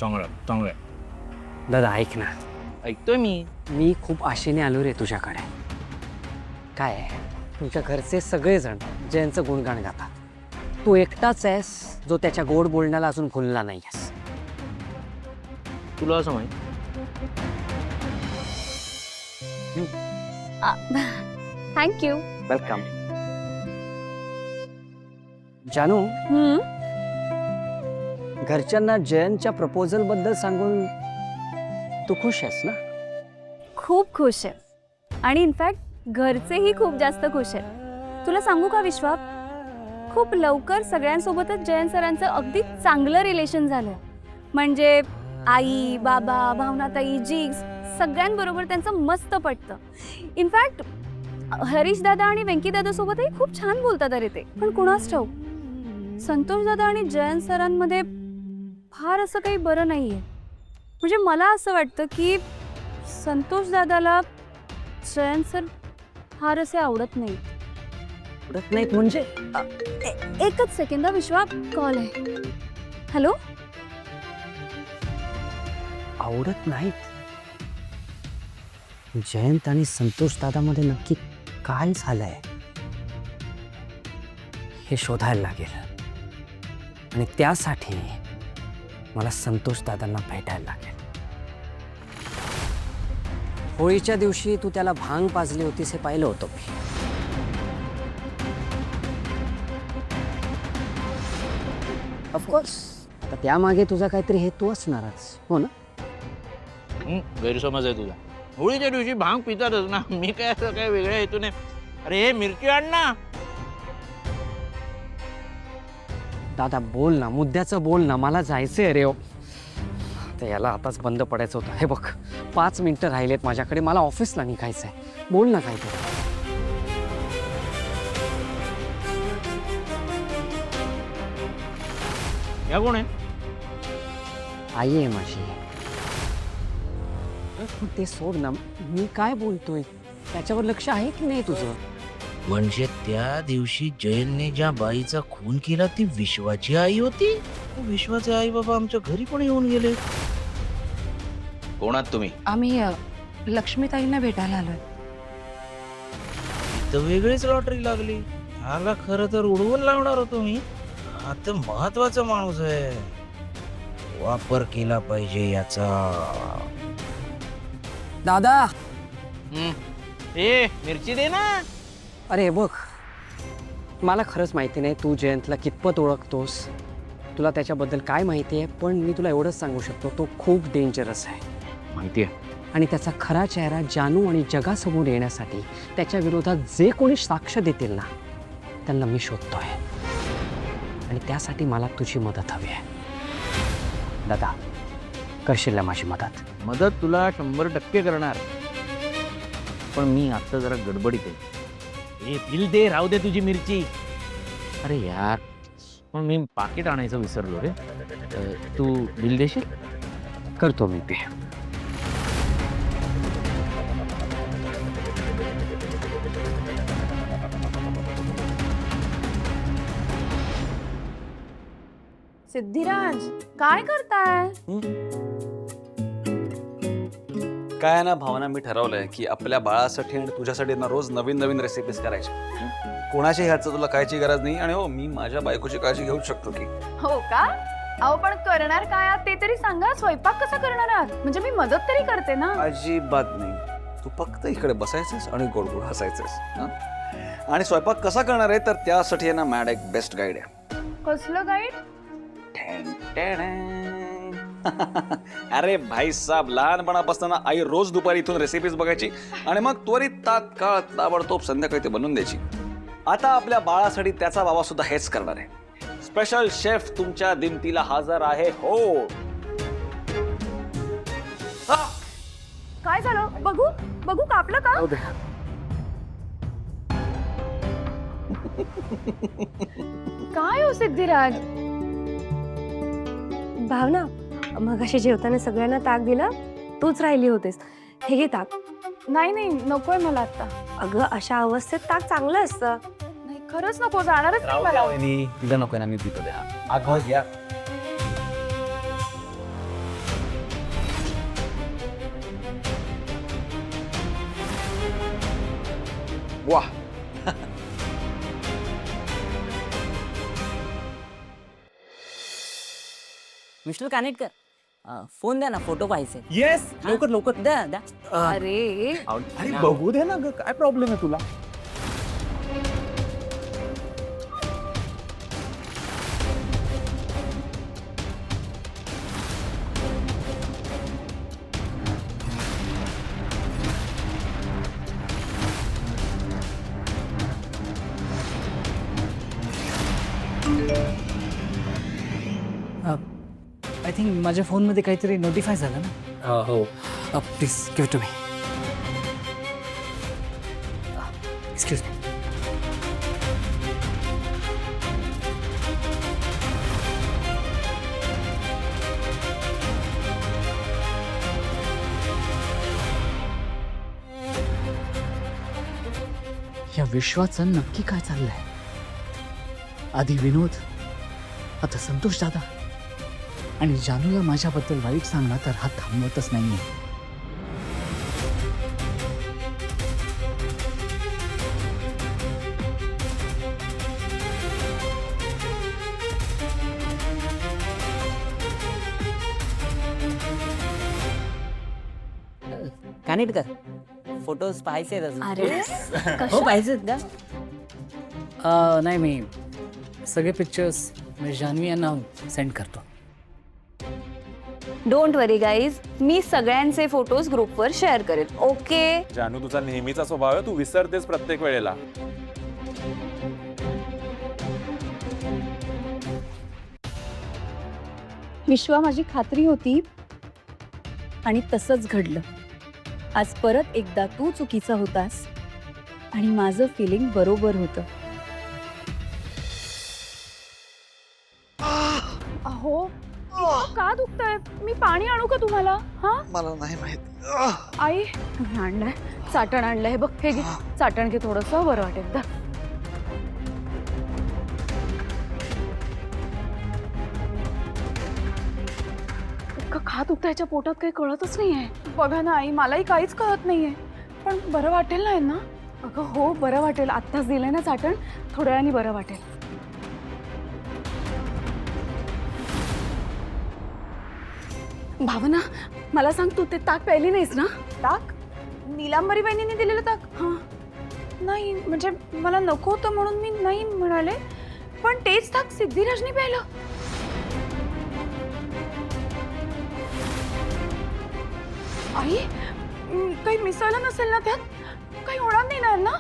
चांगलं चांगलं. दादा ऐक ना, ऐकतोय मी खूप आशेने आलो रे तुझ्याकडे. काय आहे, तुमच्या घरचे सगळेजण जयंतचं गुणगान गातात. तू एकटाच आहेस जो त्याच्या गोड बोलण्याला अजून भुलला नाही आहेस. तुला असं माहित? थँक्यू. वेलकम. जानू, घरच्यांना जयंतच्या प्रपोजल बद्दल सांगून तू खुश आहेस ना? खूप खुश आहे आणि इनफॅक्ट घरचेही खूप जास्त खुश आहेत. तुला सांगू का विश्वा, खूप लवकर सगळ्यांसोबतच जयंत सरांचं अगदी चांगलं रिलेशन झालं. म्हणजे आई, बाबा, भावनाताई, जिग्स सगळ्यांबरोबर त्यांचं मस्त पटतं. इनफॅक्ट हरीश दादा आणि वेंकी दादा सोबतही खूप छान बोलतात अरे ते. पण कुणास ठाऊक, संतोष दादा आणि जयंत सरांमध्ये फार असं काही बरं नाहीये. म्हणजे मला असं वाटतं की संतोष दादाला जयंत सर फार असे आवडत नाही. आवडत नाहीत म्हणजे? एकच सेकंद विश्वा, कॉल आहे. हॅलो. आवडत नाहीत? जयंत आणि संतोष दादामध्ये नक्की काय झालंय हे शोधायला लागेल. आणि त्यासाठी मला संतोष दादांना भेटायला लागेल. होळीच्या दिवशी तू त्याला भांग पाजली होतीस हे पाहिलं होतं मी. ऑफकोर्स आता त्यामागे तुझा काहीतरी हेतू असणारच, हो ना? गैरसमज आहे तुझा. होळीच्या दिवशी भांग पितातच ना, मी काय असं काय वेगळ्या हेतूने. अरे हे मिरची आण ना. दादा बोल ना, मुद्द्याचं बोल ना, मला जायचंय रे. तर याला आताच बंद पडायचं होतं. हे बघ 5 मिनिटं राहिलेत माझ्याकडे, मला ऑफिसला निघायचंय. बोल ना काहीतरी. या कोण आहे? आई आहे माझी. ते सोड ना, मी काय बोलतोय त्याच्यावर लक्ष आहे की नाही तुझं? म्हणजे त्या दिवशी जयंतने ज्या बाईचा खून केला ती विश्वाची आई होती. विश्वाचे आई बाबा आमच्या घरी पण येऊन गेले. कोणात तुम्ही? आम्ही लक्ष्मीताईंना भेटायला आलोय. तर वेगळीच लॉटरी लागली. ह्याला खरं तर उडवून लावणार होतो मी. हा तर महत्वाचा माणूस आहे, वापर केला पाहिजे याचा. दादा, ए मिरची दे ना. अरे बघ, मला खरंच माहिती नाही तू जयंतला कितपत ओळखतोस, तुला त्याच्याबद्दल काय माहिती आहे. पण मी तुला एवढंच सांगू शकतो, तो खूप डेंजरस आहे. माहिती आहे. आणि त्याचा खरा चेहरा जानू आणि जगासमोर येण्यासाठी त्याच्या विरोधात जे कोणी साक्ष देतील ना, त्यांना मी शोधतोय. आणि त्यासाठी मला तुझी मदत हवी आहे. दादा, करशील ना माझी मदत? मदत तुला 100% करणार. पण मी आता जरा गडबडीत आहे. ए बिल दे, राहू दे तुझी मिरची. अरे यार, पण मी पाकिट आणायचं विसरलो रे. तू बिल देशील? करतो मी पे. सिद्धिराज, काय करताय? काय आहे ना भावना, मी ठरवलंय की आपल्या बाळासाठी आणि तुझ्यासाठी ना रोज नवीन नवीन रेसिपीज करायच्या. कोणाची ह्याचं तुला कायची गरज नाही. आणि हो, मी माझ्या बायकोची काळजी घेऊ शकतो की. हो का? अहो पण करणार काय आहात ते तरी सांगा. स्वयंपाक कसा करणार आहात? म्हणजे मी मदत तरी करते ना. अजिबात नाही, तू फक्त इकडे बसायचंस आणि गोड गोड हसायचंस. आणि स्वयंपाक कसा करणार आहे तर त्यासाठी आहे ना मॅड एक बेस्ट गाईड आहे. कसलं गाईड? अरे भाई साहब, लहानपणापासून आई रोज दुपारी इथून रेसिपीज बघायची आणि मग त्वरित तात्काळ ताबडतोब संध्याकाळी ते बनवून द्यायची. आता आपल्या बाळासाठी त्याचा बाबा सुद्धा हेच करणार आहे. स्पेशल शेफ तुमच्या दिमतीला हजर आहे. हो. काय झालं? बघू बघू, कापलं का? काय हो सिद्धिराज? भावना, मगाशी जेवताना सगळ्यांना ताक दिला, तूच राहिली होतीस. हे घे ताक. नाही नाही, नकोय मला आता. अगं अशा अवस्थेत ताक चांगलं असतं. नाही, खरंच नको, जाणारच नाही मला. तिला नको ना, मी पितो. द्या अगं घ्या. वा. मिस्टर कानेटकर फोन द्या ना, फोटो पाहिजे. येस, लवकर लवकर. द्या द्या. अरे अरे बघू दे ना ग, काय प्रॉब्लेम आहे तुला? आय थिंक माझ्या फोनमध्ये काहीतरी नोटिफाय झालं ना. हो. Please give to me. Excuse me. या विश्वाचं नक्की काय चाललंय? आधी विनोद, आता संतोष दादा, आणि जानूला माझ्याबद्दल वाईट सांगला तर हा थांबवतच नाहीये. कानेटकर फोटोज पाहायचे आहेत अजून. अरे हो पाहिजेत का? नाही, मी सगळे पिक्चर्स जान्हवी यांना सेंड करतो. डोंट वरी गाईज, मी सगळ्यांचे फोटोज ग्रुपवर शेअर करेन. ओके. जानू, तुझा नेहमीचा स्वभाव आहे, तू विसरतेस प्रत्येक वेळेला. विश्वा, माझी खात्री होती आणि तसंच घडलं. आज परत एकदा तू चुकीचा होतास आणि माझं फिलिंग बरोबर होतं. अहो, का दुखतंय? मी पाणी आणू का तुम्हाला? हा, मला नाही माहित. आई आणलंय, चाटण आणलंय बघ. हे घे चाटण, घे थोडंसं, बरं वाटेल. धर. का दुखतायच्या पोटात काही कळतच नाहीये. बघा ना आई, मलाही काहीच कळत नाहीये, पण बरं वाटेल नाही ना? अगं हो, बरं वाटेल. आत्ताच दिलंय ना चाटण, थोड्या वेळाने बरं वाटेल. भावना, मला सांग, तू ते ताक प्यायली नाहीस ना? ताक? नीलांबरी बहिणीने दिलेलं ताक? हां. नाही, म्हणजे मला नको होतं म्हणून मी नाही म्हणाले, पण तेच ताक सिद्धिराजने प्यायलं. आई, काही मिसळलं नसेल ना त्यात? काही होणार नाही ना ना?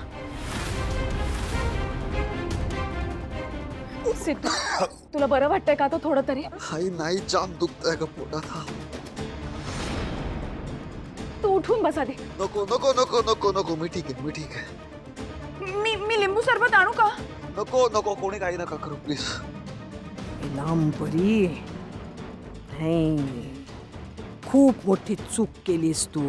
सिद्धू, तुला बरं वाटतंय का? तो थोडं तरी. आई नाही, जाम दुखतंय का पोटात. तू उठून बस आधी. नको नको नको नको नको, मी ठीक आहे, मी ठीक आहे. मी लिंबू सरबत आणू का? नको नको, कोणी काही नका करू प्लीज. नीलांबरी, नाही, खूप मोठी चूक केलीस तू.